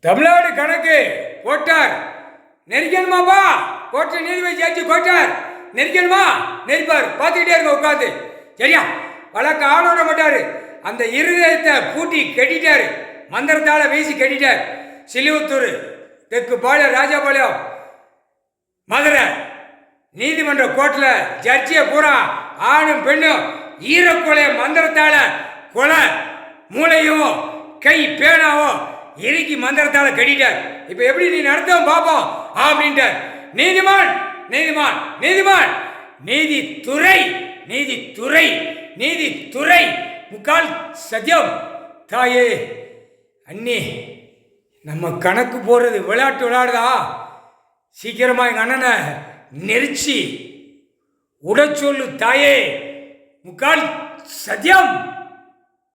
தமிழ்நாடு கணக்கு போட்டார் நெரிக்கணுமாப்பா. கோர்ட்டு நீதிபதி ஜட்ஜி கோட்டார் நெரிக்கணுமா நெரிப்பார். பார்த்துக்கிட்டே இருக்க உட்காந்து. சரியா வழக்கு ஆளோட மாட்டாரு. அந்த இருதயத்தை பூட்டி கட்டிட்டாரு. மந்திரத்தால் வீசி கட்டிட்டார். சிலிவுத்தூர் தெற்கு பாளையம் ராஜாபாளையம் மதுரை நீதிமன்ற கோர்ட்டில் ஜட்ஜியை பூரா ஆணும் பெண்ணும் ஈரக்கொலைய மந்திரத்தால் கொலை மூளையும் கை பேனாவோ இறுக்கி மந்திரத்தால் கட்டிட்டார். இப்போ எப்படி நீ நடத்தும் பார்ப்போம் அப்படின்ட்டார். நீதிமான் நீதிமான் நீதிமான் நீதித்துறை நீதித்துறை நீதித்துறை முக்கால் சத்தியம். தாயே அண்ணி நம்ம கணக்கு போகிறது விளையாட்டு விளையாடுதா? சீக்கிரமாக எங்கள் அண்ணனை நெரிச்சி உட சொல்லு தாயே முக்கால் சத்தியம்.